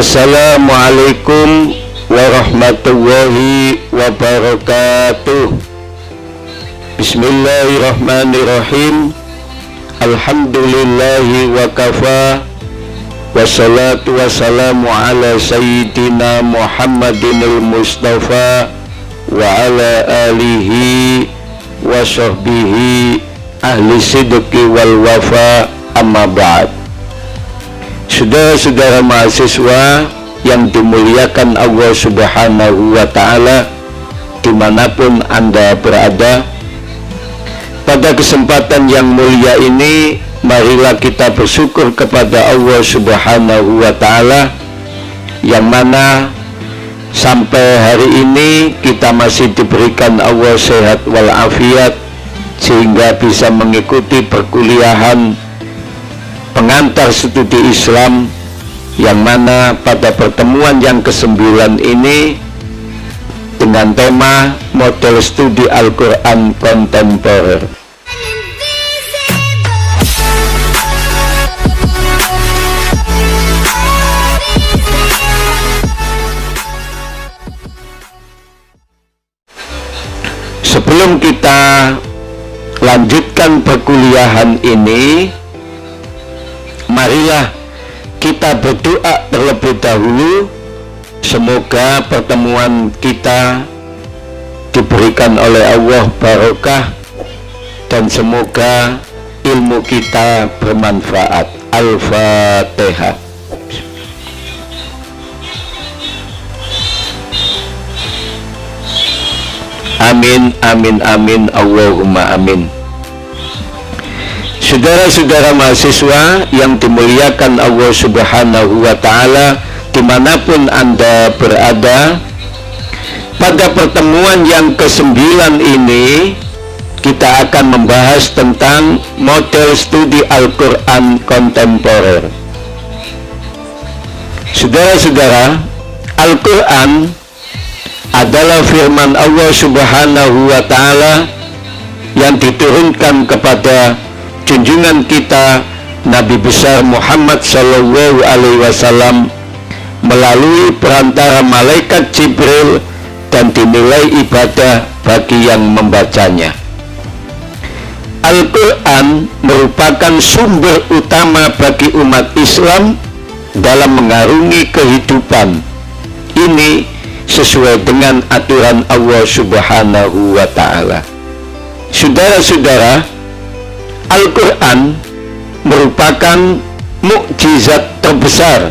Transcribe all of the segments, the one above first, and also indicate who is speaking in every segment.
Speaker 1: Assalamualaikum warahmatullahi wabarakatuh. Bismillahirrahmanirrahim. Alhamdulillahi wa kafa. Wassalatu wassalamu ala sayyidina Muhammadinil Mustafa wa ala alihi wa sahbihi ahli sidqi wal wafa, amma ba'd. Saudara-saudara mahasiswa yang dimuliakan Allah Subhanahu wa Ta'ala, dimanapun Anda berada, pada kesempatan yang mulia ini marilah kita bersyukur kepada Allah Subhanahu wa Ta'ala, yang mana sampai hari ini kita masih diberikan Allah sehat walafiat sehingga bisa mengikuti perkuliahan pengantar studi Islam, yang mana pada pertemuan yang ke-9 ini dengan tema model studi Al-Quran kontemporer. Sebelum kita lanjutkan perkuliahan ini, marilah kita berdoa terlebih dahulu. Semoga pertemuan kita diberikan oleh Allah barokah dan semoga ilmu kita bermanfaat. Al-Fatihah. Amin, amin, amin, Allahumma amin. Saudara-saudara mahasiswa yang dimuliakan Allah Subhanahu wa Ta'ala, dimanapun Anda berada, pada pertemuan yang ke-9 ini kita akan membahas tentang model studi Al-Quran kontemporer. Saudara-saudara, Al-Quran adalah firman Allah Subhanahu wa Ta'ala yang diturunkan kepada junjungan kita Nabi besar Muhammad Sallallahu Alaihi Wasallam melalui perantara malaikat Jibril dan dinilai ibadah bagi yang membacanya. Al-Quran merupakan sumber utama bagi umat Islam dalam mengarungi kehidupan ini sesuai dengan aturan Allah Subhanahu wa Ta'ala. Saudara-saudara, Al-Quran merupakan mukjizat terbesar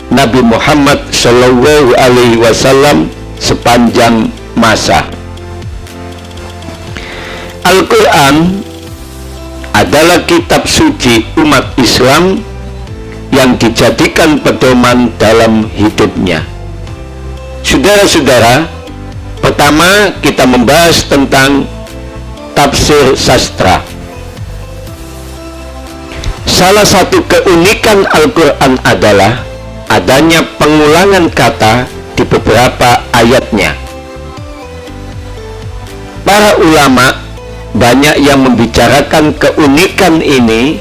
Speaker 1: Nabi Muhammad Sallallahu Alaihi Wasallam sepanjang masa. Al-Quran adalah kitab suci umat Islam yang dijadikan pedoman dalam hidupnya. Saudara-saudara, pertama kita membahas tentang tafsir sastra. Salah satu keunikan Al-Quran adalah adanya pengulangan kata di beberapa ayatnya. Para ulama banyak yang membicarakan keunikan ini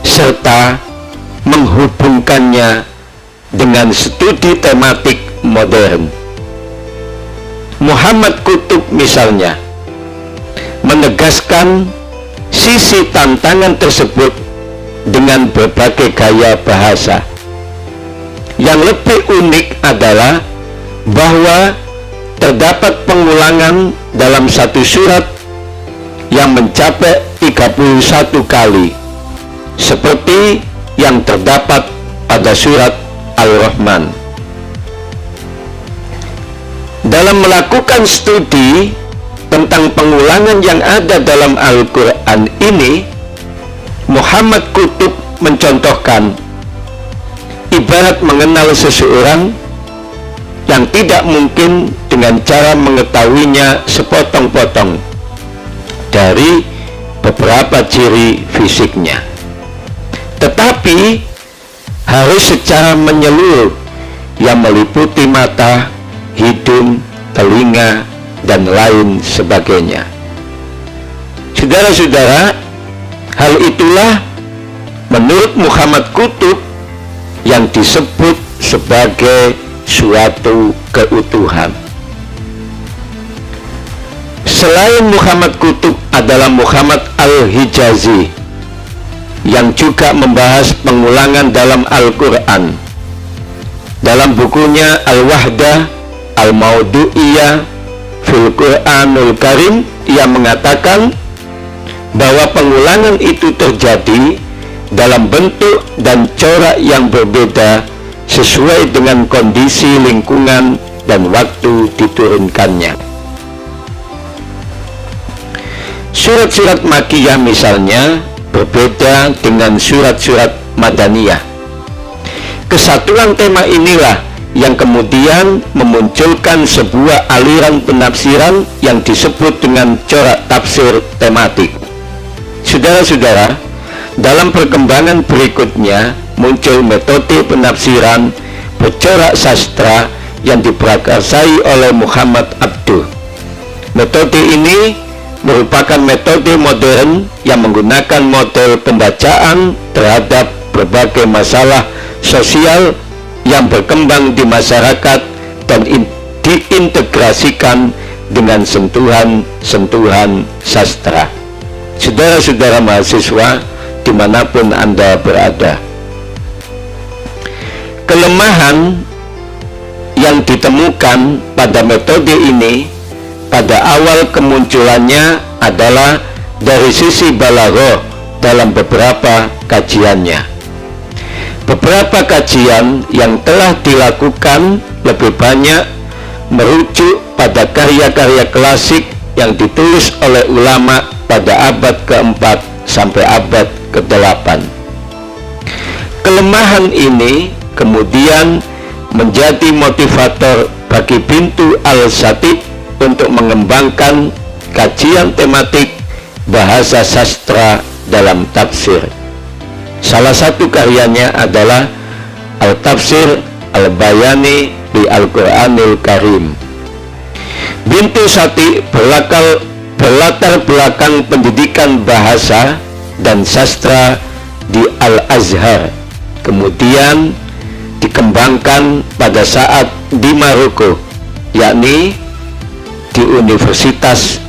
Speaker 1: serta menghubungkannya dengan studi tematik modern. Muhammad Qutb misalnya menegaskan sisi tantangan tersebut dengan berbagai gaya bahasa. Yang lebih unik adalah bahwa terdapat pengulangan dalam satu surat yang mencapai 31 kali, seperti yang terdapat pada surat Al-Rahman. Dalam melakukan studi tentang pengulangan yang ada dalam Al-Quran ini, Muhammad Qutb mencontohkan ibarat mengenal seseorang yang tidak mungkin dengan cara mengetahuinya sepotong-potong dari beberapa ciri fisiknya, tetapi harus secara menyeluruh yang meliputi mata, hidung, telinga, dan lain sebagainya. Saudara-saudara, hal itulah menurut Muhammad Qutb yang disebut sebagai suatu keutuhan. Selain Muhammad Qutb adalah Muhammad Al-Hijazi yang juga membahas pengulangan dalam Al-Quran. Dalam bukunya Al-Wahdah Al-Maudu'iyah fil Quranul Karim, ia mengatakan bahwa pengulangan itu terjadi dalam bentuk dan corak yang berbeda sesuai dengan kondisi lingkungan dan waktu diturunkannya. Surat-surat Makkiyah misalnya berbeda dengan surat-surat Madaniyah. Kesatuan tema inilah yang kemudian memunculkan sebuah aliran penafsiran yang disebut dengan corak tafsir tematik. Saudara-saudara, dalam perkembangan berikutnya muncul metode penafsiran bercorak sastra yang diprakarsai oleh Muhammad Abduh. Metode ini merupakan metode modern yang menggunakan model pembacaan terhadap berbagai masalah sosial yang berkembang di masyarakat dan diintegrasikan dengan sentuhan-sentuhan sastra. Saudara-saudara mahasiswa dimanapun Anda berada, kelemahan yang ditemukan pada metode ini pada awal kemunculannya adalah dari sisi balaghah dalam beberapa kajiannya. Beberapa kajian yang telah dilakukan lebih banyak merujuk pada karya-karya klasik yang ditulis oleh ulama pada abad ke-4 sampai abad ke-8. Kelemahan ini kemudian menjadi motivator bagi Bintu Al-Sati untuk mengembangkan kajian tematik bahasa sastra dalam tafsir. Salah satu karyanya adalah Al-Tafsir Al-Bayani di Al-Quranul Karim. Bintu Sati berlatar belakang pendidikan bahasa dan sastra di Al-Azhar, kemudian dikembangkan pada saat di Maroko, yakni di Universitas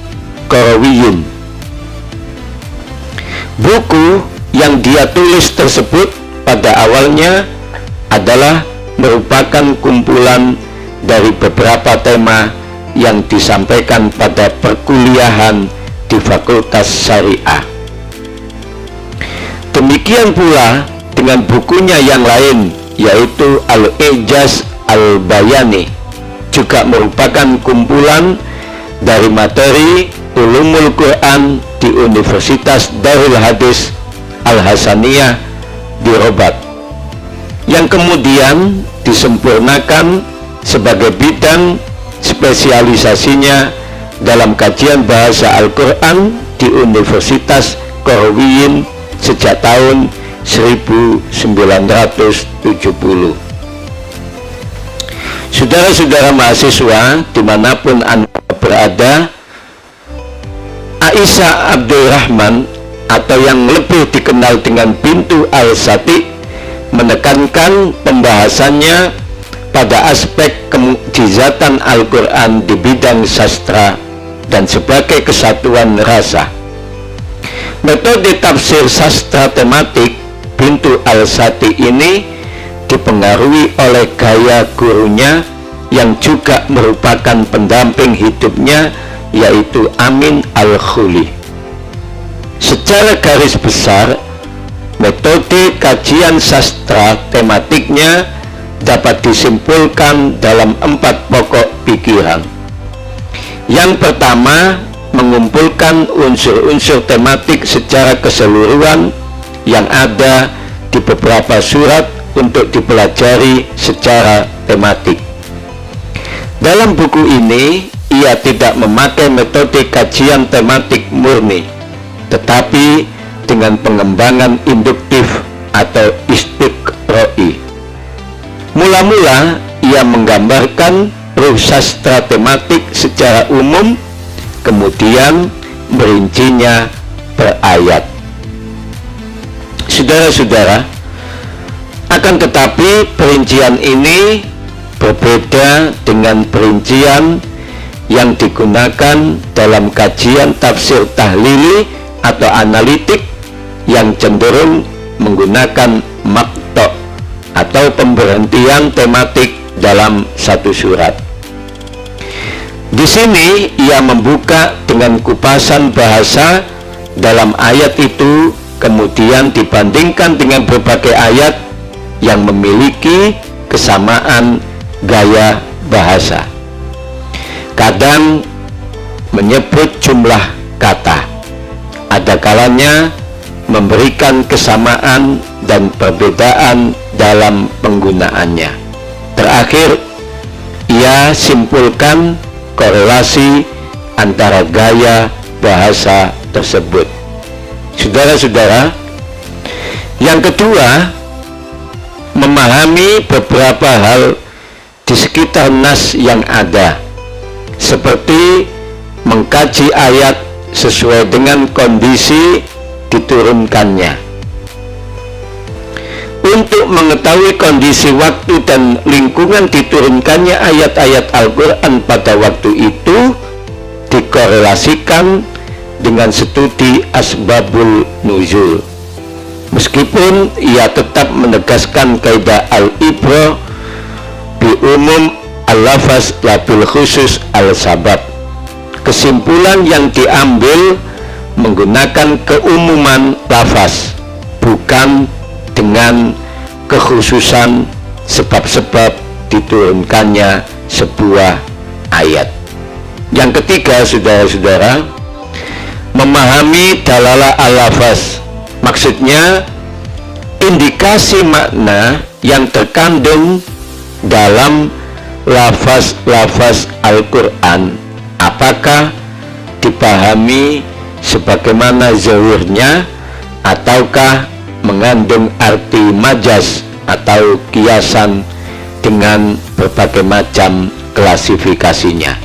Speaker 1: Qarawiyyin. Buku yang dia tulis tersebut pada awalnya adalah merupakan kumpulan dari beberapa tema yang disampaikan pada perkuliahan di Fakultas Syariah. Demikian pula dengan bukunya yang lain, yaitu Al-Ijaz Al-Bayani, juga merupakan kumpulan dari materi Ulumul Quran di Universitas Darul Hadis Al-Hasaniyah di Rabat, yang kemudian disempurnakan sebagai bidang spesialisasinya dalam kajian bahasa Al-Quran di Universitas Qarawiyyin sejak tahun 1970. Saudara-saudara mahasiswa dimanapun Anda berada, Aisyah Abdul Rahman atau yang lebih dikenal dengan Bintu Al-Sati menekankan pembahasannya pada aspek kemukjizatan Al-Quran di bidang sastra dan sebagai kesatuan rasa. Metode tafsir sastra tematik Bintu Al-Sati ini dipengaruhi oleh gaya gurunya yang juga merupakan pendamping hidupnya, yaitu Amin Al-Khuli. Secara garis besar, metode kajian sastra tematiknya dapat disimpulkan dalam 4 pokok pikiran. Yang pertama, mengumpulkan unsur-unsur tematik secara keseluruhan yang ada di beberapa surat untuk dipelajari secara tematik. Dalam buku ini, ia tidak memakai metode kajian tematik murni, tetapi dengan pengembangan induktif atau istiqra'i. Mula-mula, ia menggambarkan ruh sastra tematik secara umum, kemudian merincinya per ayat. Saudara-saudara, Akan tetapi perincian ini berbeda dengan perincian yang digunakan dalam kajian tafsir tahlili atau analitik yang cenderung menggunakan maqta' atau pemberhentian tematik dalam satu surat. Di sini ia membuka dengan kupasan bahasa dalam ayat itu, kemudian dibandingkan dengan berbagai ayat yang memiliki kesamaan gaya bahasa. Kadang menyebut jumlah kata, ada kalanya memberikan kesamaan dan perbedaan dalam penggunaannya. Terakhir, ia simpulkan korelasi antara gaya bahasa tersebut. Saudara-saudara, yang kedua, memahami beberapa hal di sekitar nas yang ada, seperti mengkaji ayat sesuai dengan kondisi diturunkannya. Untuk mengetahui kondisi waktu dan lingkungan diturunkannya ayat-ayat Al-Quran pada waktu itu dikorelasikan dengan studi asbabul nuzul. Meskipun ia tetap menegaskan kaidah al-ibra bi umum al-lafaz labil khusus al-sabab. Kesimpulan yang diambil menggunakan keumuman lafaz, bukan dengan kekhususan sebab-sebab diturunkannya sebuah ayat. Yang ketiga, saudara-saudara, memahami dalalah al-lafaz, maksudnya indikasi makna yang terkandung dalam lafaz-lafaz Al-Quran, apakah dipahami sebagaimana zahirnya ataukah mengandung arti majaz atau kiasan dengan berbagai macam klasifikasinya.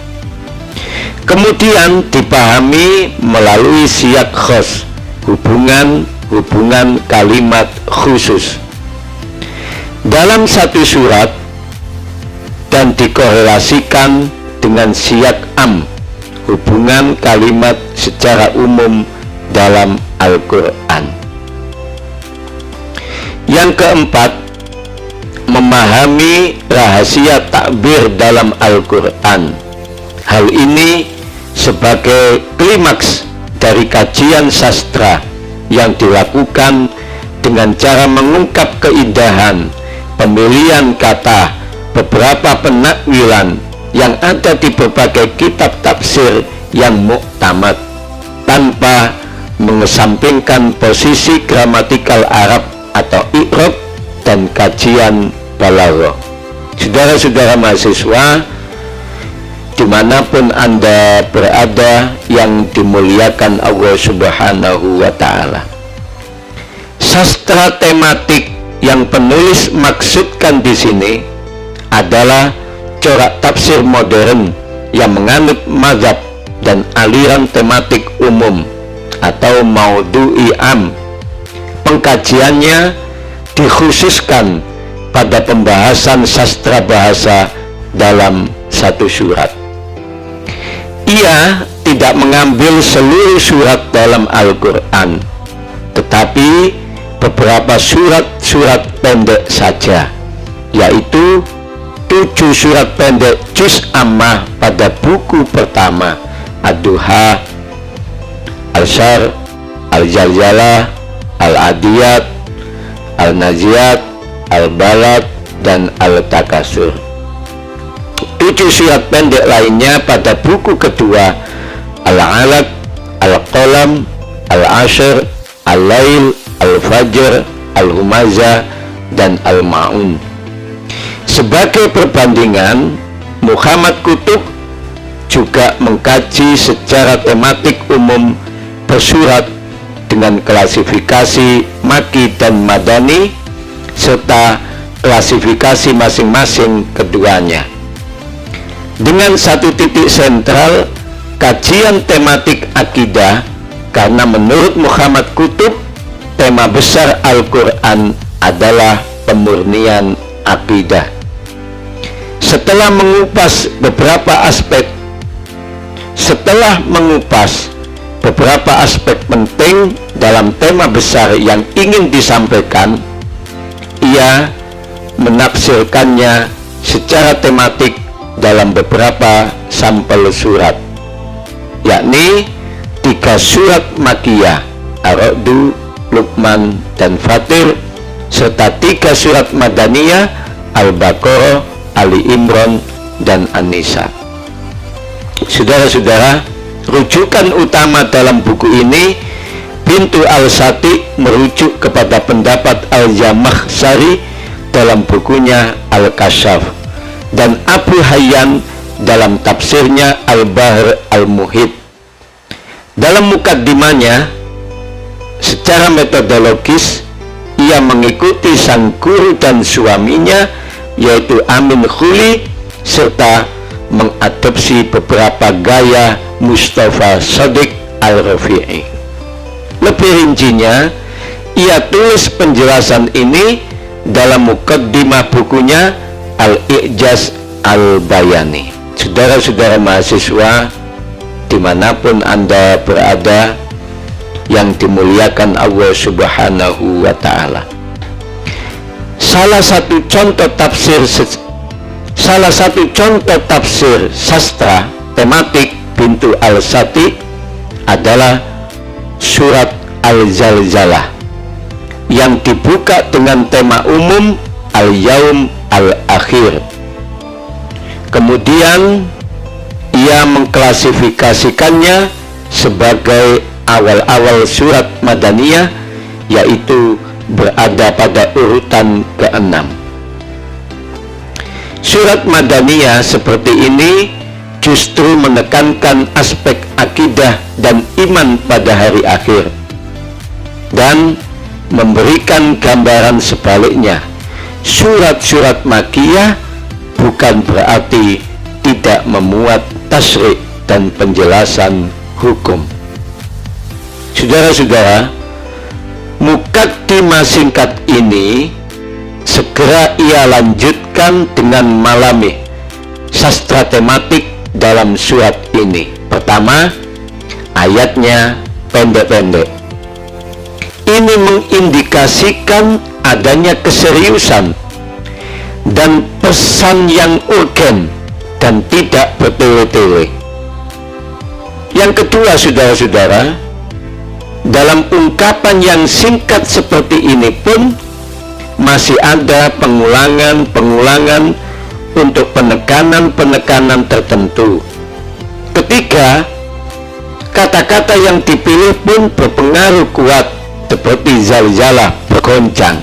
Speaker 1: Kemudian dipahami melalui siyak khos, hubungan kalimat khusus dalam satu surat, dan dikorelasikan dengan siyak am, hubungan kalimat secara umum dalam Al-Quran. Yang keempat, memahami rahasia takbir dalam Al-Quran. Hal ini sebagai klimaks dari kajian sastra yang dilakukan dengan cara mengungkap keindahan pemilihan kata, beberapa penakwilan yang ada di berbagai kitab tafsir yang muktamad, tanpa mengesampingkan posisi gramatikal Arab atau i'rab dan kajian balaghah. Saudara-saudara mahasiswa dimanapun Anda berada yang dimuliakan Allah Subhanahu wa Ta'ala, sastra tematik yang penulis maksudkan di sini adalah corak tafsir modern yang menganut mazhab dan aliran tematik umum atau maudhu'i am. Pengkajiannya dikhususkan pada pembahasan sastra bahasa dalam satu surat. Ia tidak mengambil seluruh surat dalam Al-Quran, tetapi beberapa surat-surat pendek saja, yaitu 7 surat pendek juz ammah pada buku pertama, Ad-Duha, Al-Syar, Al-Zalzalah, Al-Adiyat, Al-Naziyat, Al-Balad, dan Al-Takasur. 7 surat pendek lainnya pada buku kedua, Al-Alaq, Al-Qalam, Al-Ashr, Al-Lail, Al-Fajr, Al-Humazah, dan Al-Ma'un. Sebagai perbandingan, Muhammad Qutb juga mengkaji secara tematik umum bersurat dengan klasifikasi Maki dan Madani serta klasifikasi masing-masing keduanya, dengan satu titik sentral, kajian tematik akidah, karena menurut Muhammad Qutb tema besar Al-Quran adalah pemurnian akidah. Setelah mengupas beberapa aspek penting dalam tema besar yang ingin disampaikan, ia menafsirkannya secara tematik dalam beberapa sampel surat, yakni 3 surat Makkiyah, Ar-Ra'd, Luqman, dan Fatir, serta 3 surat Madaniyah, Al-Baqarah, Ali Imran, dan An-Nisa. Saudara-saudara, rujukan utama dalam buku ini, Bintu Al-Sati merujuk kepada pendapat Al-Jamakhsyari dalam bukunya Al-Kasyaf, dan Abu Hayyan dalam tafsirnya Al-Bahr Al-Muhit. Dalam mukaddimahnya, secara metodologis, ia mengikuti sang guru dan suaminya, yaitu Amin Khuli, serta mengadopsi beberapa gaya Mustafa Shadiq Al-Rafi'i. Lebih rincinya, ia tulis penjelasan ini dalam mukaddimah bukunya Al-I'jaz Al-Bayani. Saudara-saudara mahasiswa dimanapun Anda berada, yang dimuliakan Allah Subhanahu wa Ta'ala, salah satu contoh tafsir sastra tematik Bintu Al-Sati adalah surat Al-Zalzalah yang dibuka dengan tema umum Al-Yaum Al-Akhir. Kemudian ia mengklasifikasikannya sebagai awal-awal surat Madaniyah, yaitu berada pada urutan ke-6. Surat Madaniyah seperti ini justru menekankan aspek akidah dan iman pada hari akhir, dan memberikan gambaran sebaliknya. Surat-surat Makkiyah bukan berarti tidak memuat tasyrik dan penjelasan hukum. Saudara-saudara, mukaddimah singkat ini segera ia lanjutkan dengan malamih sastra tematik dalam surat ini. Pertama, ayatnya pendek-pendek. Ini mengindikasikan adanya keseriusan dan pesan yang urgen dan tidak bertele-tele. Yang kedua, saudara-saudara, dalam ungkapan yang singkat seperti ini pun masih ada pengulangan untuk penekanan tertentu. Ketiga, kata-kata yang dipilih pun berpengaruh kuat, seperti zalzalah, bergoncang,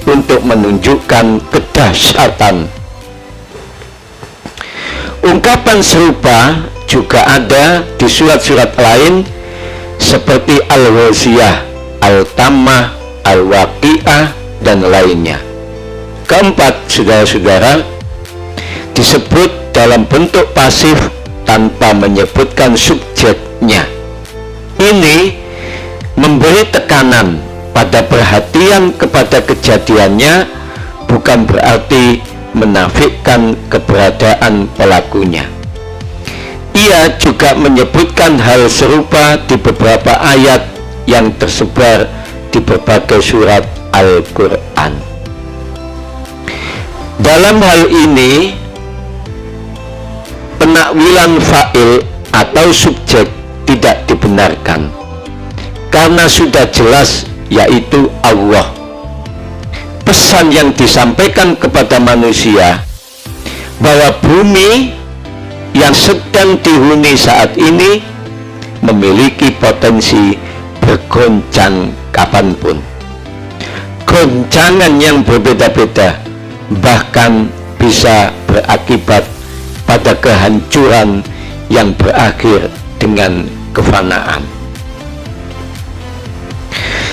Speaker 1: untuk menunjukkan kedahsyatan. Ungkapan serupa juga ada di surat-surat lain seperti Al-Wasiyah, Al-Tammah, Al-Waqi'ah, dan lainnya. Keempat, saudara-saudara, disebut dalam bentuk pasif tanpa menyebutkan subjeknya. Ini memberi tekanan pada perhatian kepada kejadiannya, bukan berarti menafikan keberadaan pelakunya. Ia juga menyebutkan hal serupa di beberapa ayat yang tersebar di berbagai surat Al-Quran. Dalam hal ini, penakwilan fa'il atau subjek tidak dibenarkan, karena sudah jelas, yaitu Allah. Pesan yang disampaikan kepada manusia bahwa bumi yang sedang dihuni saat ini memiliki potensi bergoncang kapanpun. Goncangan yang berbeda-beda bahkan bisa berakibat pada kehancuran yang berakhir dengan kefanaan.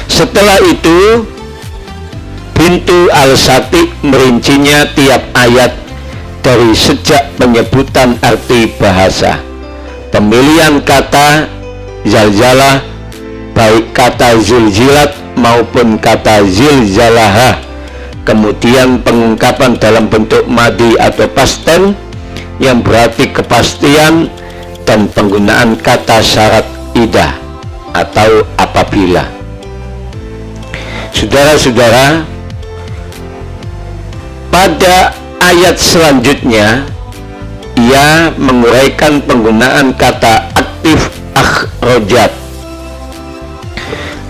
Speaker 1: Setelah itu, Bintu Al-Sati merincinya tiap ayat dari sejak penyebutan arti bahasa, pemilihan kata zalzalah, baik kata zulzilat maupun kata zilzalaha, kemudian pengungkapan dalam bentuk madi atau past tense yang berarti kepastian, dan penggunaan kata syarat idah atau apabila. Saudara-saudara, pada ayat selanjutnya ia menguraikan penggunaan kata aktif akhrojat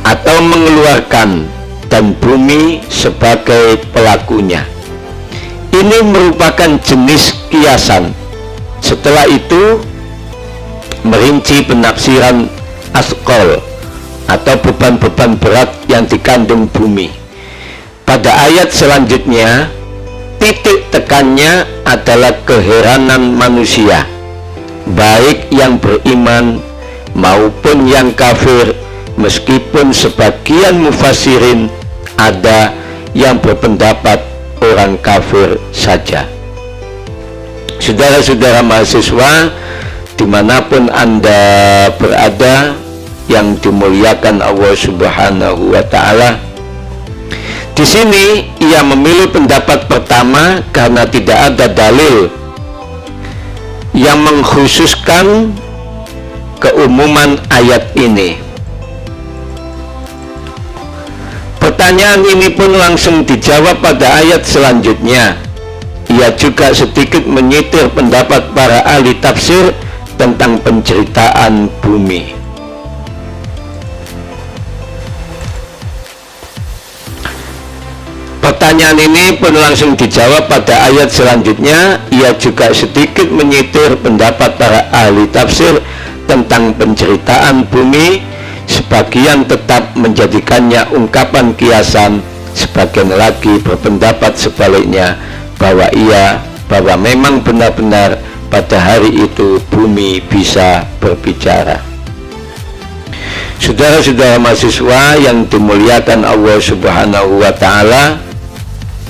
Speaker 1: atau mengeluarkan, dan bumi sebagai pelakunya. Ini merupakan jenis kiasan. Setelah itu merinci penafsiran asqal atau beban-beban berat yang dikandung bumi. Pada ayat selanjutnya, titik tekannya adalah keheranan manusia, baik yang beriman maupun yang kafir, meskipun sebagian mufassirin ada yang berpendapat orang kafir saja. Saudara-saudara mahasiswa dimanapun Anda berada yang dimuliakan Allah Subhanahu wa Ta'ala, di sini ia memilih pendapat pertama karena tidak ada dalil yang mengkhususkan keumuman ayat ini. Pertanyaan ini pun langsung dijawab pada ayat selanjutnya. Ia juga sedikit menyitir pendapat para ahli tafsir tentang penceritaan bumi. Pertanyaan ini pun langsung dijawab pada ayat selanjutnya. Ia juga sedikit menyitir pendapat para ahli tafsir tentang penceritaan bumi. Sebagian tetap menjadikannya ungkapan kiasan, sebagian lagi berpendapat sebaliknya, bahwa memang benar-benar pada hari itu bumi bisa berbicara. Saudara-saudara mahasiswa yang dimuliakan Allah Subhanahu wa Ta'ala,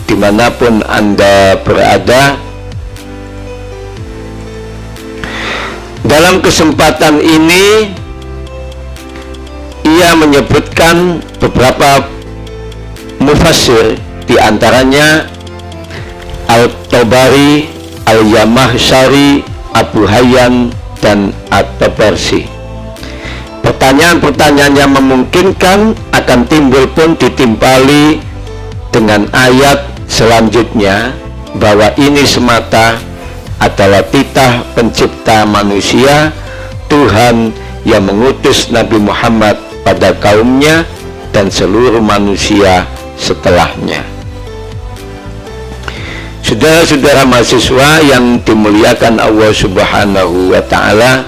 Speaker 1: dimanapun Anda berada, dalam kesempatan ini ia menyebutkan beberapa mufassir, diantaranya Al-Tabari, Al-Yamahsyari, Abu Hayyan, dan At-Tabarsi. Pertanyaan-pertanyaan yang memungkinkan akan timbul pun ditimpali dengan ayat selanjutnya, bahwa ini semata adalah titah pencipta manusia, Tuhan yang mengutus Nabi Muhammad pada kaumnya dan seluruh manusia setelahnya. Saudara-saudara mahasiswa yang dimuliakan Allah Subhanahu wa Ta'ala,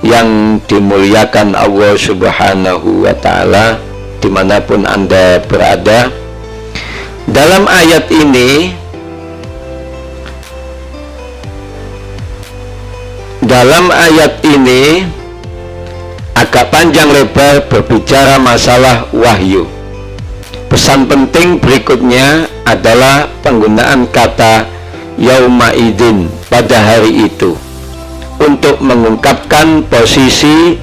Speaker 1: yang dimuliakan Allah Subhanahu wa Ta'ala, dimanapun Anda berada, dalam ayat ini agak panjang lebar berbicara masalah wahyu. Pesan penting berikutnya adalah penggunaan kata yaumaidin, pada hari itu, untuk mengungkapkan posisi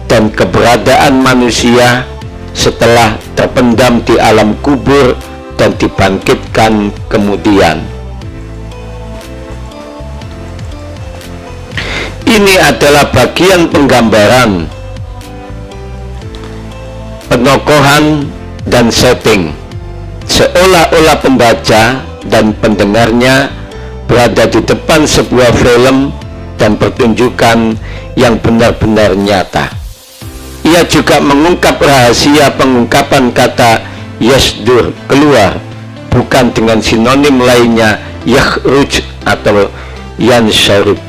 Speaker 1: dan keberadaan manusia setelah terpendam di alam kubur dan dibangkitkan kemudian. Ini adalah bagian penggambaran, penokohan, dan setting, seolah-olah pembaca dan pendengarnya berada di depan sebuah film dan pertunjukan yang benar-benar nyata. Ia juga mengungkap rahasia pengungkapan kata yasdur, keluar, bukan dengan sinonim lainnya yakhruj atau yansyarib.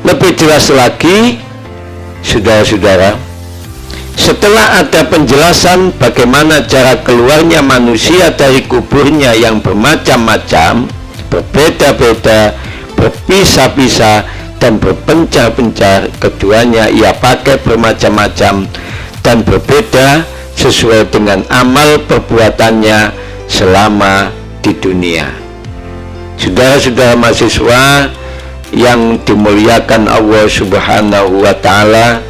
Speaker 1: Lebih jelas lagi, saudara-saudara, setelah ada penjelasan bagaimana cara keluarnya manusia dari kuburnya yang bermacam-macam, berbeda-beda, berpisah-pisah, dan berpencar-pencar, keduanya ia pakai bermacam-macam dan berbeda sesuai dengan amal perbuatannya selama di dunia. Saudara-saudara mahasiswa yang dimuliakan Allah Subhanahu wa Ta'ala,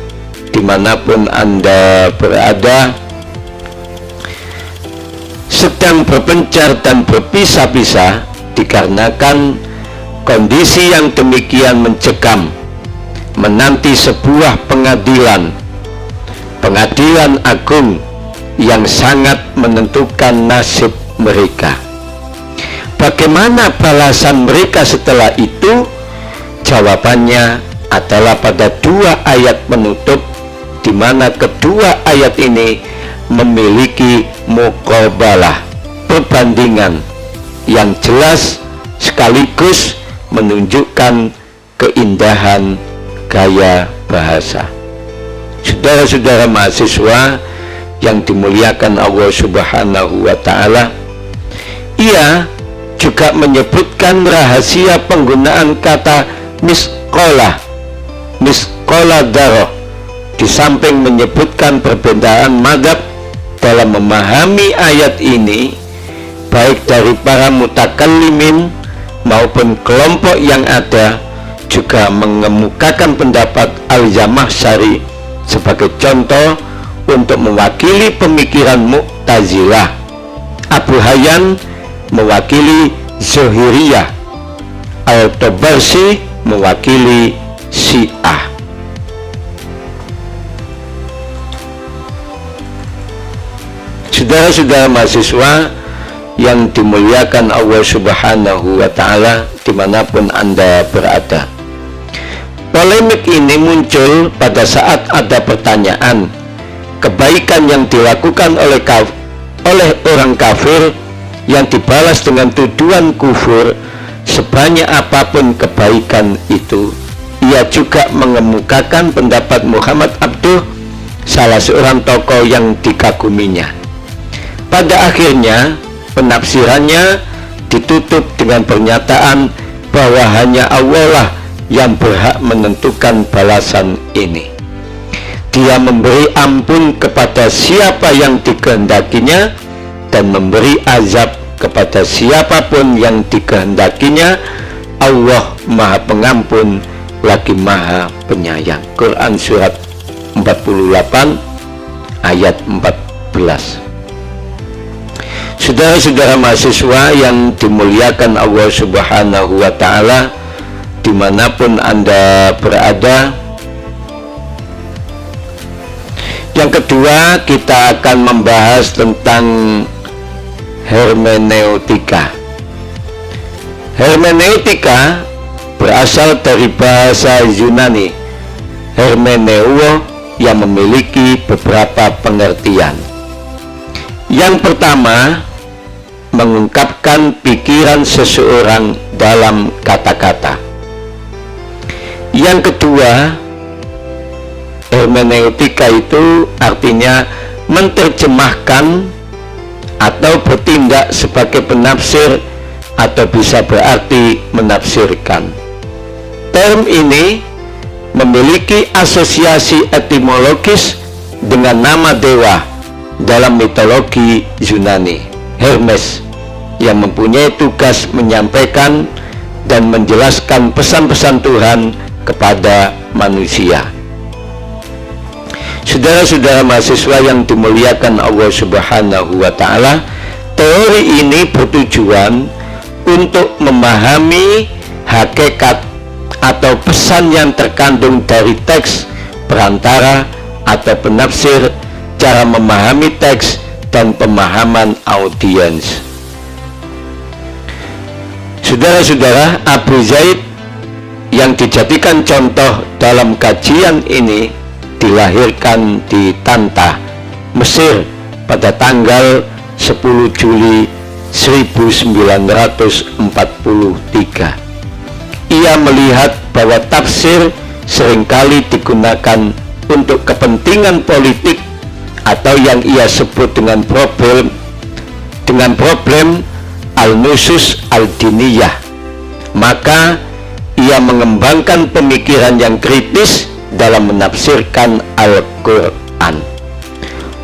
Speaker 1: dimanapun Anda berada, sedang berpencar dan berpisah-pisah dikarenakan kondisi yang demikian mencekam, menanti sebuah pengadilan agung yang sangat menentukan nasib mereka. Bagaimana balasan mereka setelah itu? Jawabannya adalah pada 2 ayat penutup, di mana kedua ayat ini memiliki muqabalah, perbandingan yang jelas sekaligus menunjukkan keindahan gaya bahasa. Saudara-saudara mahasiswa yang dimuliakan Allah Subhanahu wa Ta'ala, ia juga menyebutkan rahasia penggunaan kata miskolah daroh, di samping menyebutkan perbedaan madzhab dalam memahami ayat ini, baik dari para mutakallimin maupun kelompok yang ada, juga mengemukakan pendapat Al-Zamakhsyari sebagai contoh untuk mewakili pemikiran Mu'tazilah, Abu Hayyan mewakili Zahiriyah, Al-Tabarsi mewakili Syiah. Saudara-saudara mahasiswa yang dimuliakan Allah Subhanahu wa Ta'ala dimanapun Anda berada, polemik ini muncul pada saat ada pertanyaan kebaikan yang dilakukan oleh orang kafir yang dibalas dengan tuduhan kufur. Sebanyak apapun kebaikan itu, ia juga mengemukakan pendapat Muhammad Abduh, salah seorang tokoh yang dikaguminya. Pada akhirnya penafsirannya ditutup dengan pernyataan bahwa hanya Allah lah yang berhak menentukan balasan ini. Dia memberi ampun kepada siapa yang dikehendakinya dan memberi azab kepada siapapun yang dikehendakinya. Allah Maha Pengampun lagi Maha Penyayang. Quran surat 48 ayat 14. Saudara-saudara mahasiswa yang dimuliakan Allah Subhanahu wa Ta'ala dimanapun Anda berada, yang kedua kita akan membahas tentang hermeneutika. Hermeneutika berasal dari bahasa Yunani hermeneuo yang memiliki beberapa pengertian. Yang pertama, mengungkapkan pikiran seseorang dalam kata-kata. Yang kedua, hermeneutika itu artinya menerjemahkan atau bertindak sebagai penafsir, atau bisa berarti menafsirkan. Term ini memiliki asosiasi etimologis dengan nama dewa dalam mitologi Yunani, Hermes, yang mempunyai tugas menyampaikan dan menjelaskan pesan-pesan Tuhan kepada manusia. Saudara-saudara mahasiswa yang dimuliakan Allah Subhanahu wa Ta'ala, teori ini bertujuan untuk memahami hakikat atau pesan yang terkandung dari teks, perantara atau penafsir, cara memahami teks, dan pemahaman audiens. Saudara-saudara, Abu Zaid yang dijadikan contoh dalam kajian ini dilahirkan di Tanta, Mesir pada tanggal 10 Juli 1943. Ia melihat bahwa tafsir seringkali digunakan untuk kepentingan politik atau yang ia sebut dengan problem al-nusus al-diniyah. Maka ia mengembangkan pemikiran yang kritis dalam menafsirkan Al-Quran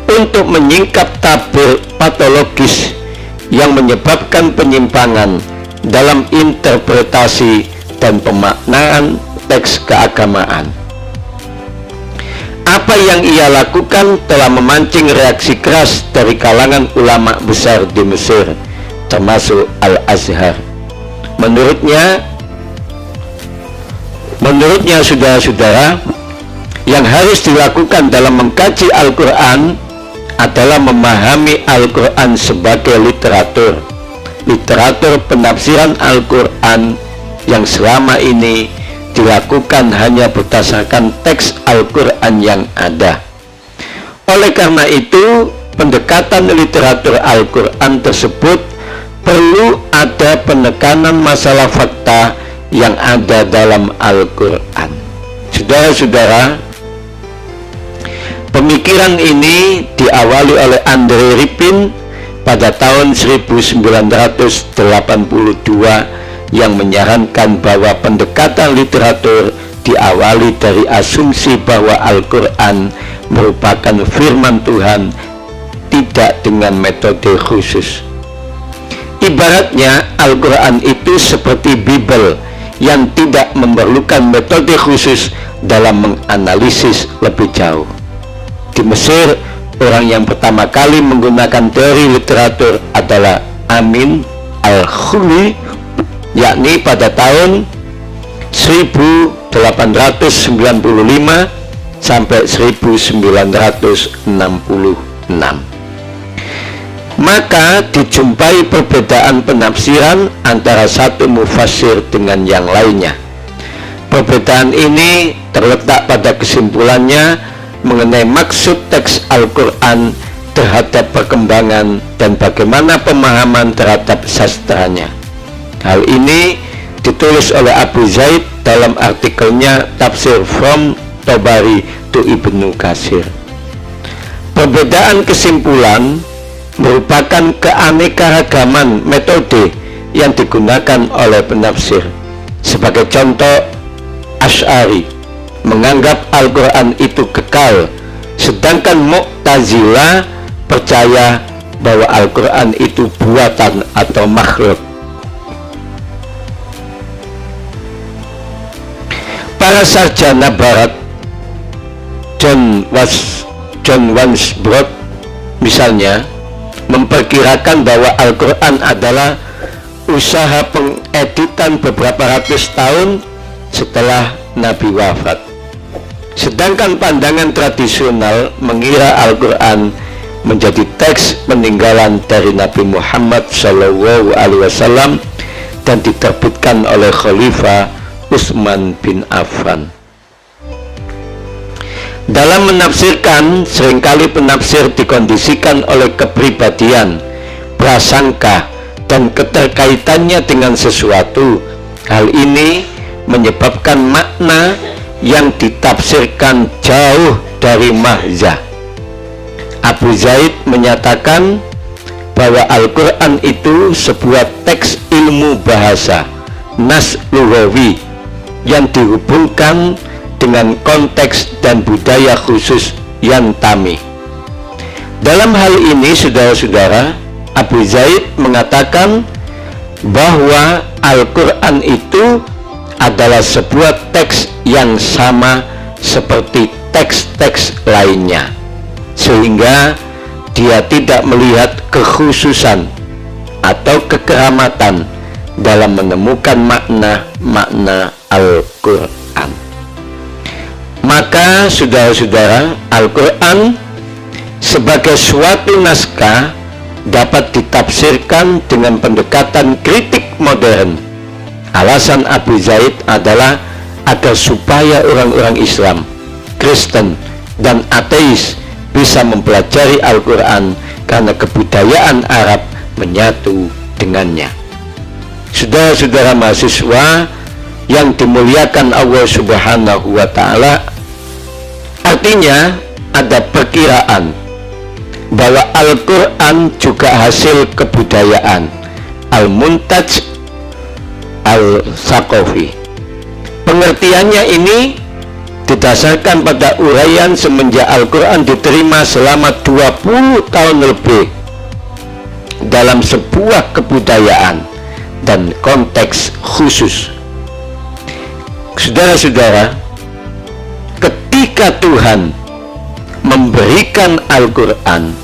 Speaker 1: untuk menyingkap tabir patologis yang menyebabkan penyimpangan dalam interpretasi dan pemaknaan teks keagamaan. Apa yang ia lakukan telah memancing reaksi keras dari kalangan ulama besar di Mesir, termasuk Al-Azhar. Menurutnya saudara-saudara, yang harus dilakukan dalam mengkaji Al-Quran adalah memahami Al-Quran sebagai literatur penafsiran Al-Quran yang selama ini dilakukan hanya berdasarkan teks Al-Quran yang ada. Oleh karena itu, pendekatan literatur Al-Quran tersebut perlu ada penekanan masalah fakta yang ada dalam Al-Quran. Saudara-saudara, pemikiran ini diawali oleh Andre Ripin pada tahun 1982 yang menyarankan bahwa pendekatan literatur diawali dari asumsi bahwa Al-Quran merupakan firman Tuhan, tidak dengan metode khusus. Ibaratnya Al-Quran itu seperti Bible yang tidak memerlukan metode khusus dalam menganalisis lebih jauh. Di Mesir, orang yang pertama kali menggunakan teori literatur adalah Amin Al-Khuli, yakni pada tahun 1895 sampai 1966. Maka dijumpai perbedaan penafsiran antara satu mufassir dengan yang lainnya. Perbedaan ini terletak pada kesimpulannya mengenai maksud teks Al-Quran terhadap perkembangan dan bagaimana pemahaman terhadap sastranya. Hal ini ditulis oleh Abu Zaid dalam artikelnya Tafsir from Tabari to Ibnu Katsir. Perbedaan kesimpulan merupakan keanekaragaman metode yang digunakan oleh penafsir. Sebagai contoh, Asy'ari menganggap Al-Quran itu kekal, sedangkan Mu'tazilah percaya bahwa Al-Quran itu buatan atau makhluk. Para sarjana barat, John Wansbrough misalnya, memperkirakan bahwa Al-Quran adalah usaha pengeditan beberapa ratus tahun setelah Nabi wafat. Sedangkan pandangan tradisional mengira Al-Quran menjadi teks peninggalan dari Nabi Muhammad SAW dan diterbitkan oleh Khalifah Utsman bin Affan. Dalam menafsirkan, seringkali penafsir dikondisikan oleh kepribadian, prasangka, dan keterkaitannya dengan sesuatu. Hal ini menyebabkan makna yang ditafsirkan jauh dari mahzah. Abu Zaid menyatakan bahwa Al-Quran itu sebuah teks ilmu bahasa, nas lughawi, yang dihubungkan dengan konteks dan budaya khusus yang tami. Dalam hal ini, saudara-saudara, Abu Zaid mengatakan bahwa Al-Quran itu adalah sebuah teks yang sama seperti teks-teks lainnya, sehingga dia tidak melihat kekhususan atau kekeramatan dalam menemukan makna-makna Al-Quran. Maka saudara-saudara, Al-Quran sebagai suatu naskah dapat ditafsirkan dengan pendekatan kritik modern. Alasan Abu Zaid adalah agar supaya orang-orang Islam, Kristen, dan ateis bisa mempelajari Al-Quran karena kebudayaan Arab menyatu dengannya. Saudara-saudara mahasiswa yang dimuliakan Allah Subhanahu wa Ta'ala, artinya ada perkiraan bahwa Al-Quran juga hasil kebudayaan Al-Muntaj Al-Thaqafi. Pengertiannya ini didasarkan pada uraian semenjak Al-Quran diterima selama 20 tahun lebih dalam sebuah kebudayaan dan konteks khusus. Saudara-saudara, ketika Tuhan memberikan Al-Quran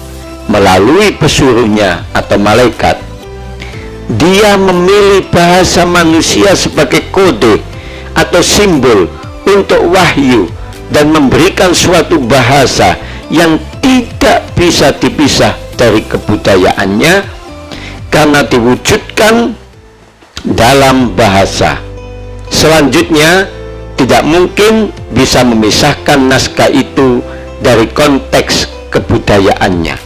Speaker 1: melalui pesuruhnya atau malaikat, dia memilih bahasa manusia sebagai kode atau simbol untuk wahyu dan memberikan suatu bahasa yang tidak bisa dipisah dari kebudayaannya karena diwujudkan dalam bahasa. Selanjutnya, tidak mungkin bisa memisahkan naskah itu dari konteks kebudayaannya.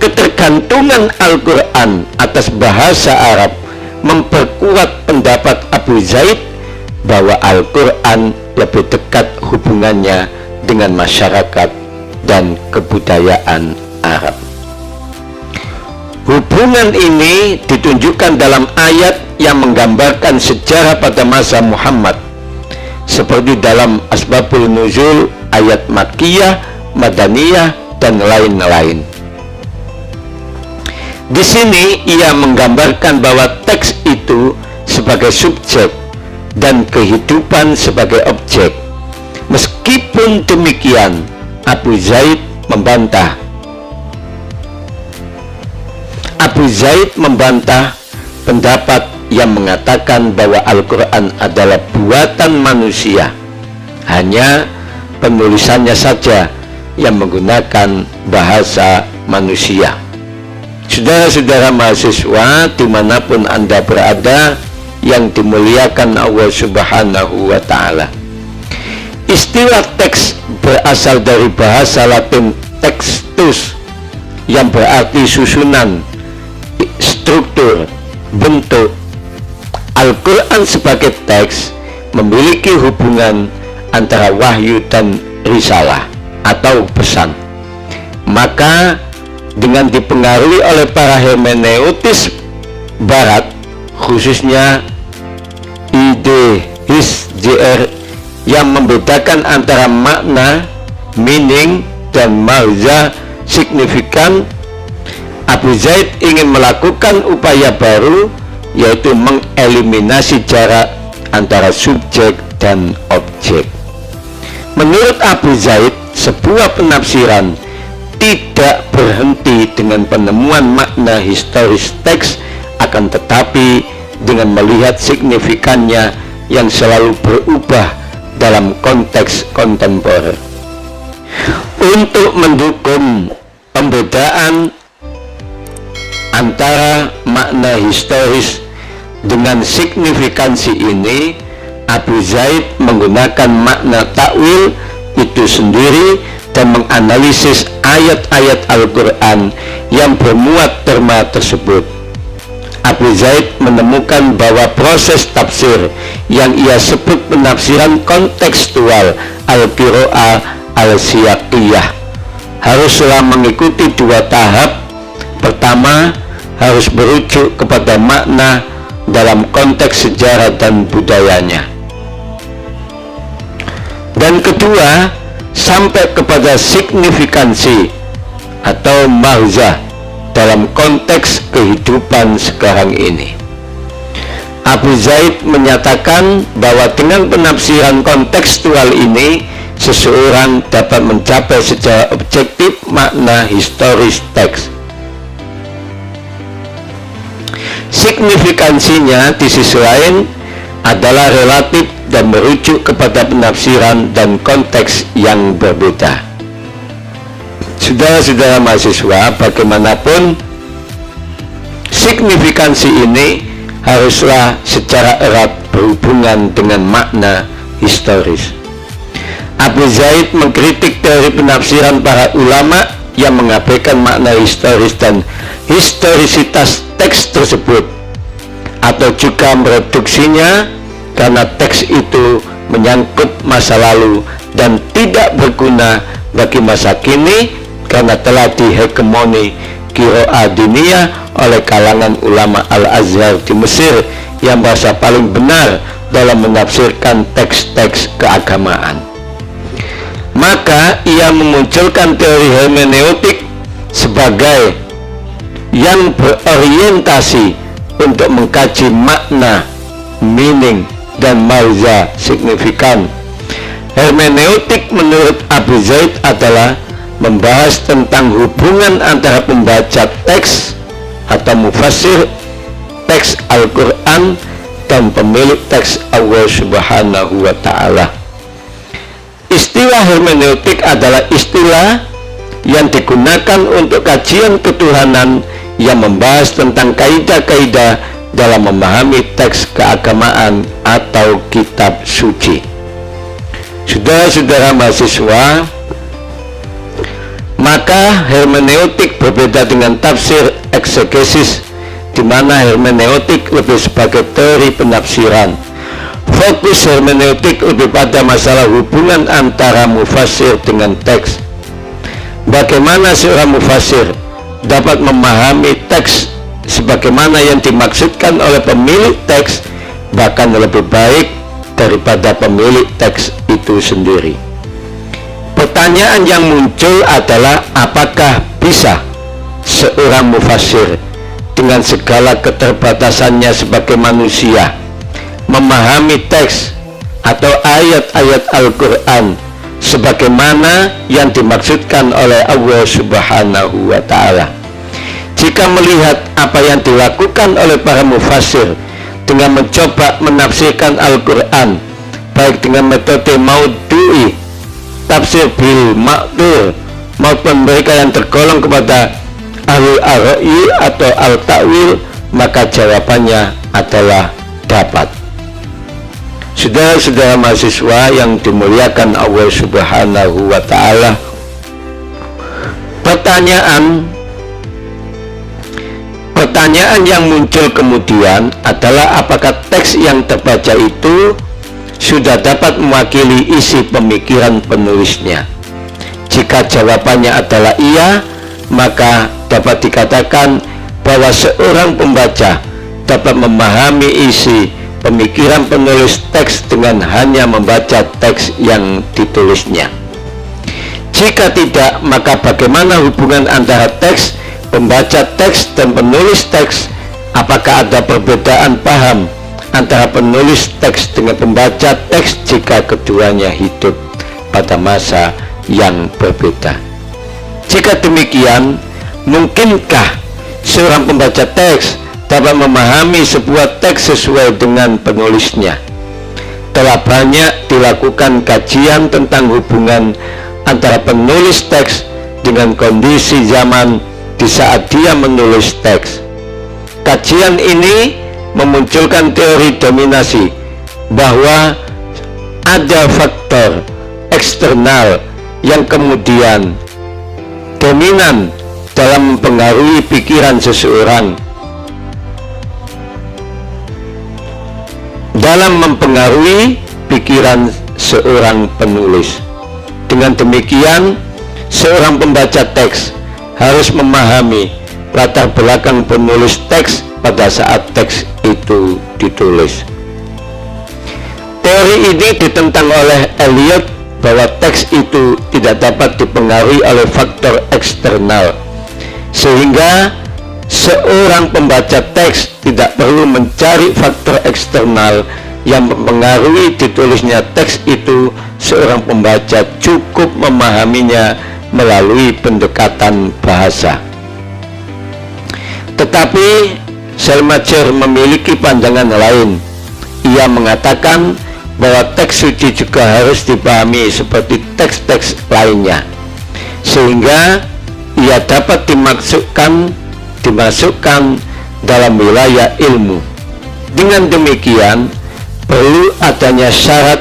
Speaker 1: Ketergantungan Al-Quran atas bahasa Arab memperkuat pendapat Abu Zaid bahwa Al-Quran lebih dekat hubungannya dengan masyarakat dan kebudayaan Arab. Hubungan ini ditunjukkan dalam ayat yang menggambarkan sejarah pada masa Muhammad, seperti dalam Asbabul Nuzul, ayat Makkiyah, Madaniyah, dan lain-lain. Di sini ia menggambarkan bahwa teks itu sebagai subjek dan kehidupan sebagai objek. Meskipun demikian, Abu Zaid membantah. Abu Zaid membantah pendapat yang mengatakan bahwa Al-Quran adalah buatan manusia, hanya penulisannya saja yang menggunakan bahasa manusia. Saudara-saudara mahasiswa dimanapun Anda berada yang dimuliakan Allah Subhanahu wa Ta'ala, istilah teks berasal dari bahasa Latin textus yang berarti susunan, struktur, bentuk. Al-Quran sebagai teks memiliki hubungan antara wahyu dan risalah atau pesan. Maka dengan dipengaruhi oleh para hermeneutis barat, khususnya IDHJR, yang membedakan antara makna, meaning, dan maghza, signifikan, Abu Zaid ingin melakukan upaya baru, yaitu mengeliminasi jarak antara subjek dan objek. Menurut Abu Zaid, sebuah penafsiran tidak berhenti dengan penemuan makna historis teks, akan tetapi dengan melihat signifikannya yang selalu berubah dalam konteks kontemporer. Untuk mendukung pembedaan antara makna historis dengan signifikansi ini, Abu Zaid menggunakan makna takwil itu sendiri dan menganalisis ayat-ayat Al-Quran yang bermuat terma tersebut. Abu Zaid menemukan bahwa proses tafsir yang ia sebut penafsiran kontekstual al-qira'ah al-siyaqiyah haruslah mengikuti dua tahap. Pertama, harus merujuk kepada makna dalam konteks sejarah dan budayanya, dan kedua, sampai kepada signifikansi atau maghza dalam konteks kehidupan sekarang ini. Abu Zaid menyatakan bahwa dengan penafsiran kontekstual ini, seseorang dapat mencapai secara objektif makna historis teks. Signifikansinya di sisi lain adalah relatif dan merujuk kepada penafsiran dan konteks yang berbeda. Saudara-saudara mahasiswa, bagaimanapun signifikansi ini haruslah secara erat berhubungan dengan makna historis. Abu Zaid mengkritik teori penafsiran para ulama yang mengabaikan makna historis dan historisitas teks tersebut, atau juga mereduksinya karena teks itu menyangkut masa lalu dan tidak berguna bagi masa kini karena telah dihegemoni qiraah diniyah oleh kalangan ulama Al-Azhar di Mesir yang merasa paling benar dalam menafsirkan teks-teks keagamaan. Maka ia memunculkan teori hermeneutik sebagai yang berorientasi untuk mengkaji makna, meaning, dan maghza signifikan. Hermeneutik menurut Abu Zaid adalah membahas tentang hubungan antara pembaca teks atau mufassir teks Al-Quran dan pemilik teks Allah Subhanahu wa Ta'ala. Istilah hermeneutik adalah istilah yang digunakan untuk kajian ketuhanan yang membahas tentang kaidah-kaidah dalam memahami teks keagamaan atau kitab suci. Saudara-saudara mahasiswa, maka hermeneutik berbeda dengan tafsir eksegesis, di mana hermeneutik lebih sebagai teori penafsiran. Fokus hermeneutik lebih pada masalah hubungan antara mufassir dengan teks. Bagaimana seorang mufassir dapat memahami teks sebagaimana yang dimaksudkan oleh pemilik teks, bahkan lebih baik daripada pemilik teks itu sendiri. Pertanyaan yang muncul adalah apakah bisa seorang mufassir dengan segala keterbatasannya sebagai manusia memahami teks atau ayat-ayat Al-Quran sebagaimana yang dimaksudkan oleh Allah Subhanahu wa Ta'ala. Jika melihat apa yang dilakukan oleh para mufassir dengan mencoba menafsirkan Al-Quran, baik dengan metode maudu'i, tafsir bil ma'dur, maupun mereka yang tergolong kepada ahlul ar-ra'yi atau al-ta'wil, maka jawabannya adalah dapat. Saudara-saudara mahasiswa yang dimuliakan Allah Subhanahu wa Ta'ala, pertanyaan yang muncul kemudian adalah apakah teks yang terbaca itu sudah dapat mewakili isi pemikiran penulisnya. Jika jawabannya adalah iya, maka dapat dikatakan bahwa seorang pembaca dapat memahami isi pemikiran penulis teks dengan hanya membaca teks yang ditulisnya. Jika tidak, maka bagaimana hubungan antara teks, pembaca teks, dan penulis teks? Apakah ada perbedaan paham antara penulis teks dengan pembaca teks jika keduanya hidup pada masa yang berbeda? Jika demikian, mungkinkah seorang pembaca teks dapat memahami sebuah teks sesuai dengan penulisnya? Telah banyak dilakukan kajian tentang hubungan antara penulis teks dengan kondisi zaman di saat dia menulis teks. Kajian ini memunculkan teori dominasi, bahwa ada faktor eksternal yang kemudian dominan dalam mempengaruhi pikiran seseorang, dalam mempengaruhi pikiran seorang penulis. Dengan demikian, seorang pembaca teks harus memahami latar belakang penulis teks pada saat teks itu ditulis. Teori ini ditentang oleh Eliot bahwa teks itu tidak dapat dipengaruhi oleh faktor eksternal, sehingga seorang pembaca teks tidak perlu mencari faktor eksternal yang mempengaruhi ditulisnya teks itu. Seorang pembaca cukup memahaminya melalui pendekatan bahasa. Tetapi Selmacher memiliki pandangan lain. Ia mengatakan bahwa teks suci juga harus dipahami seperti teks-teks lainnya, sehingga ia dapat dimasukkan dalam wilayah ilmu. Dengan demikian, perlu adanya syarat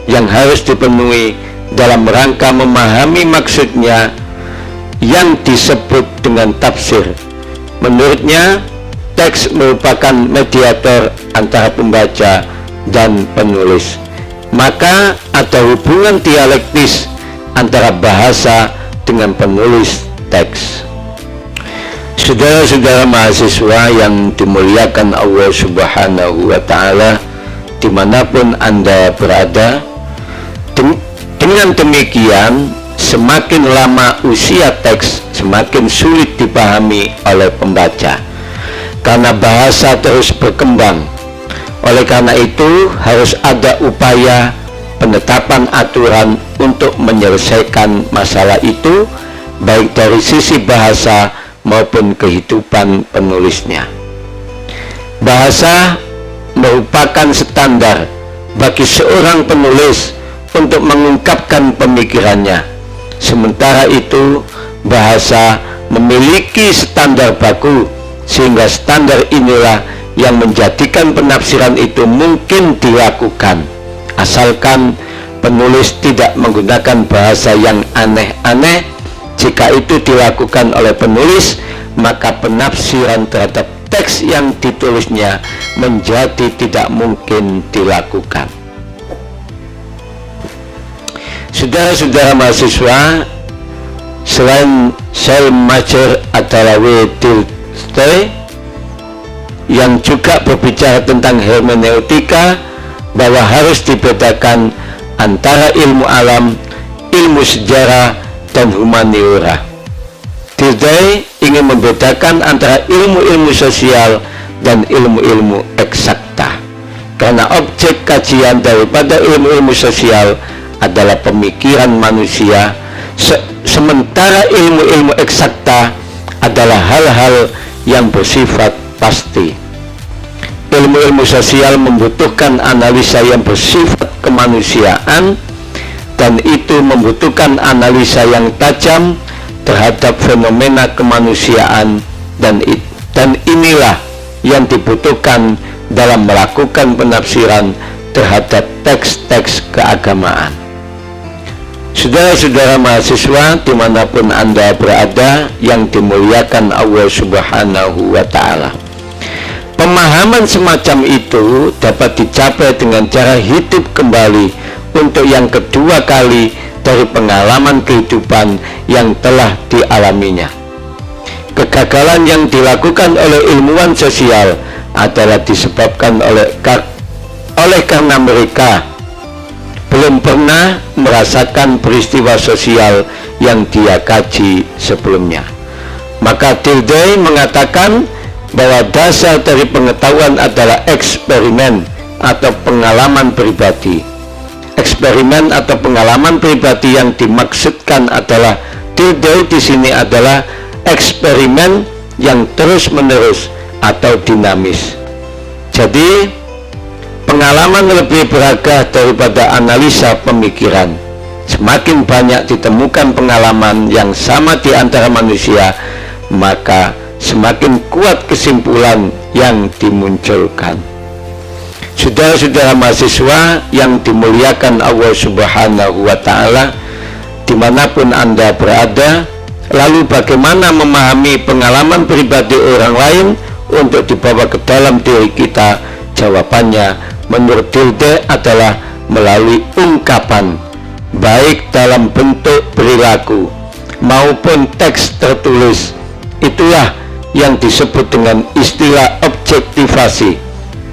Speaker 1: yang harus dipenuhi dalam rangka memahami maksudnya yang disebut dengan tafsir. Menurutnya, teks merupakan mediator antara pembaca dan penulis. Maka ada hubungan dialektis antara bahasa dengan penulis teks. Saudara-saudara mahasiswa yang dimuliakan Allah Subhanahu wa Ta'ala, dimanapun Anda berada, dengan demikian semakin lama usia teks, semakin sulit dipahami oleh pembaca, karena bahasa terus berkembang. Oleh karena itu, harus ada upaya penetapan aturan untuk menyelesaikan masalah itu baik dari sisi bahasa maupun kehidupan penulisnya. Bahasa merupakan standar bagi seorang penulis untuk mengungkapkan pemikirannya. Sementara itu, bahasa memiliki standar baku, sehingga standar inilah yang menjadikan penafsiran itu mungkin dilakukan, asalkan penulis tidak menggunakan bahasa yang aneh-aneh. Jika itu dilakukan oleh penulis, maka penafsiran terhadap teks yang ditulisnya menjadi tidak mungkin dilakukan. Saudara-saudara mahasiswa, selain Schleiermacher adalah W. Tilde yang juga berbicara tentang hermeneutika, bahwa harus dibedakan antara ilmu alam, ilmu sejarah, dan humaniora. Tilde ingin membedakan antara ilmu-ilmu sosial dan ilmu-ilmu eksakta, karena objek kajian daripada ilmu-ilmu sosial adalah pemikiran manusia, sementara ilmu-ilmu eksakta adalah hal-hal yang bersifat pasti. Ilmu-ilmu sosial membutuhkan analisa yang bersifat kemanusiaan, dan itu membutuhkan analisa yang tajam terhadap fenomena kemanusiaan, dan inilah yang dibutuhkan dalam melakukan penafsiran terhadap teks-teks keagamaan. Saudara-saudara mahasiswa dimanapun Anda berada yang dimuliakan Allah Subhanahu wa Ta'ala, pemahaman semacam itu dapat dicapai dengan cara hidup kembali untuk yang kedua kali dari pengalaman kehidupan yang telah dialaminya. Kegagalan yang dilakukan oleh ilmuwan sosial adalah disebabkan oleh karena mereka belum pernah merasakan peristiwa sosial yang dia kaji sebelumnya. Maka Tilde mengatakan bahwa dasar dari pengetahuan adalah eksperimen atau pengalaman pribadi. Eksperimen atau pengalaman pribadi yang dimaksudkan adalah Tilde di sini adalah eksperimen yang terus-menerus atau dinamis. Jadi pengalaman lebih beragam daripada analisa pemikiran. Semakin banyak ditemukan pengalaman yang sama di antara manusia, maka semakin kuat kesimpulan yang dimunculkan. Saudara-saudara mahasiswa yang dimuliakan Allah Subhanahu wa Ta'ala, dimanapun Anda berada, lalu bagaimana memahami pengalaman pribadi orang lain untuk dibawa ke dalam diri kita? Jawabannya menurut Tilde adalah melalui ungkapan, baik dalam bentuk perilaku maupun teks tertulis. Itulah yang disebut dengan istilah objektivasi.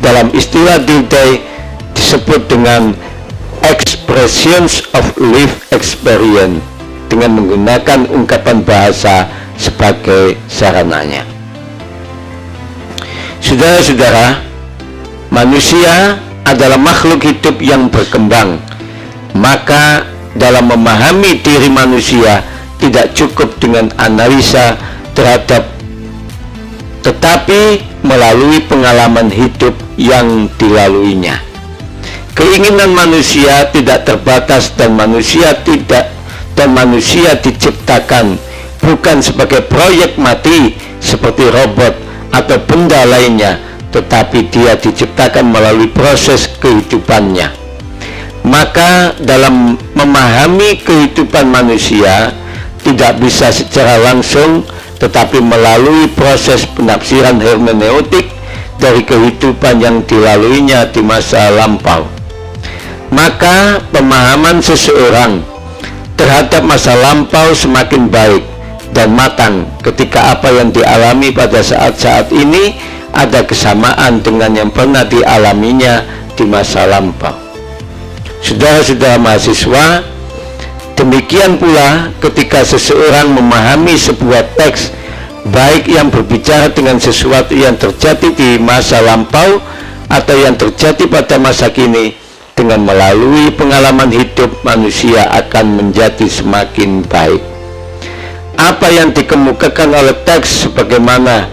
Speaker 1: Dalam istilah Tilde disebut dengan expressions of lived experience, dengan menggunakan ungkapan bahasa sebagai sarananya. Saudara-saudara, manusia adalah makhluk hidup yang berkembang. Maka dalam memahami diri manusia tidak cukup dengan analisa terhadap, tetapi melalui pengalaman hidup yang dilaluinya. Keinginan manusia tidak terbatas, dan manusia diciptakan bukan sebagai proyek mati seperti robot atau benda lainnya, tetapi dia diciptakan melalui proses kehidupannya. Maka dalam memahami kehidupan manusia tidak bisa secara langsung, tetapi melalui proses penafsiran hermeneutik dari kehidupan yang dilaluinya di masa lampau. Maka pemahaman seseorang terhadap masa lampau semakin baik dan matang ketika apa yang dialami pada saat-saat ini ada kesamaan dengan yang pernah dialaminya di masa lampau. Saudara-saudara mahasiswa, demikian pula ketika seseorang memahami sebuah teks, baik yang berbicara dengan sesuatu yang terjadi di masa lampau atau yang terjadi pada masa kini, dengan melalui pengalaman hidup manusia akan menjadi semakin baik. apa yang dikemukakan oleh teks sebagaimana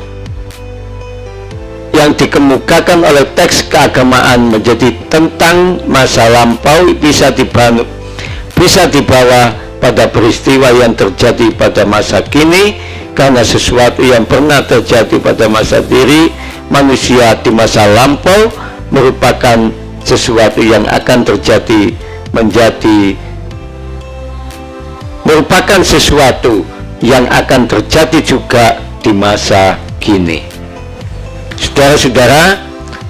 Speaker 1: yang dikemukakan oleh teks keagamaan menjadi tentang masa lampau bisa dibawa pada peristiwa yang terjadi pada masa kini, karena sesuatu yang pernah terjadi pada masa diri manusia di masa lampau merupakan sesuatu yang akan terjadi merupakan sesuatu yang akan terjadi juga di masa kini. Saudara-saudara,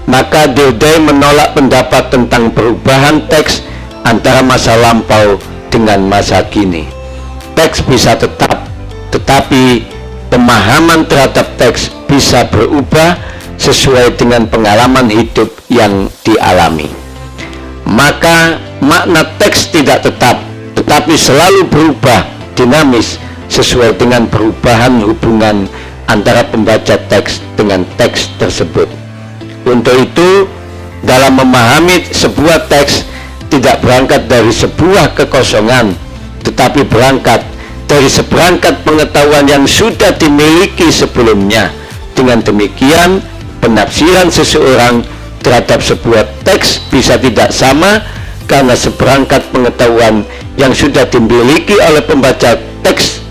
Speaker 1: maka Dildai menolak pendapat tentang perubahan teks antara masa lampau dengan masa kini. Teks bisa tetap, tetapi pemahaman terhadap teks bisa berubah sesuai dengan pengalaman hidup yang dialami. Maka makna teks tidak tetap, tetapi selalu berubah, dinamis, sesuai dengan perubahan hubungan antara pembaca teks dengan teks tersebut. Untuk itu, dalam memahami sebuah teks tidak berangkat dari sebuah kekosongan, tetapi berangkat dari seperangkat pengetahuan yang sudah dimiliki sebelumnya. Dengan demikian, penafsiran seseorang terhadap sebuah teks bisa tidak sama karena seperangkat pengetahuan yang sudah dimiliki oleh pembaca teks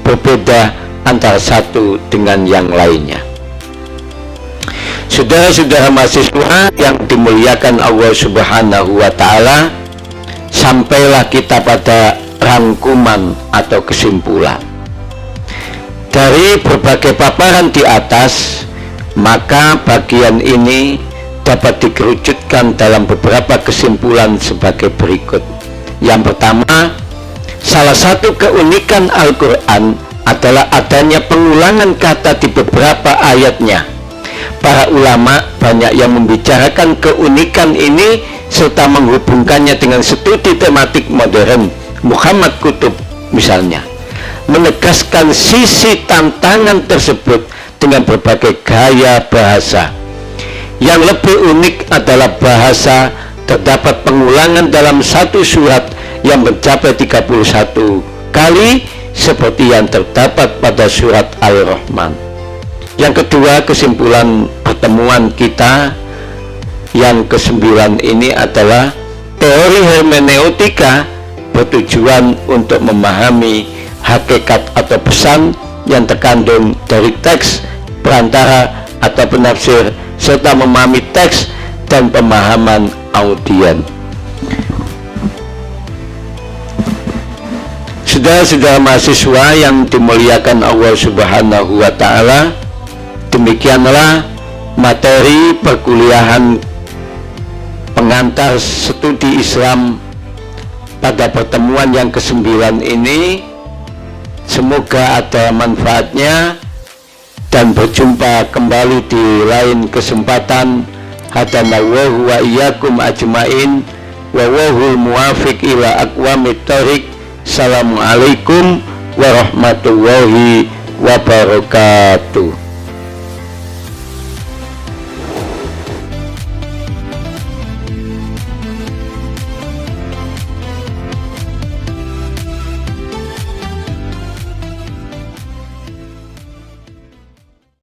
Speaker 1: berbeda antara satu dengan yang lainnya. Saudara-saudara mahasiswa yang dimuliakan Allah Subhanahu wa Ta'ala, sampailah kita pada rangkuman atau kesimpulan dari berbagai paparan di atas. Maka bagian ini dapat dikerucutkan dalam beberapa kesimpulan sebagai berikut. Yang pertama, salah satu keunikan Al-Quran adalah adanya pengulangan kata di beberapa ayatnya. Para ulama banyak yang membicarakan keunikan ini serta menghubungkannya dengan studi tematik modern. Muhammad Qutb misalnya menegaskan sisi tantangan tersebut dengan berbagai gaya bahasa. Yang lebih unik adalah bahasa terdapat pengulangan dalam satu surat yang mencapai 31 kali seperti yang terdapat pada surat Al-Rahman. Yang kedua, kesimpulan pertemuan kita yang ke-9 ini adalah teori hermeneutika bertujuan untuk memahami hakikat atau pesan yang terkandung dari teks, perantara atau penafsir, serta memahami teks dan pemahaman audien. Saudara-saudara mahasiswa yang dimuliakan Allah Subhanahu wa Ta'ala, demikianlah materi perkuliahan pengantar studi Islam pada pertemuan yang ke-9 ini. Semoga ada manfaatnya dan berjumpa kembali di lain kesempatan. Hadanallahu wa iyyakum ajmain wa wahul muwafiq ila aqwamit thoriq. Assalamualaikum warahmatullahi wabarakatuh.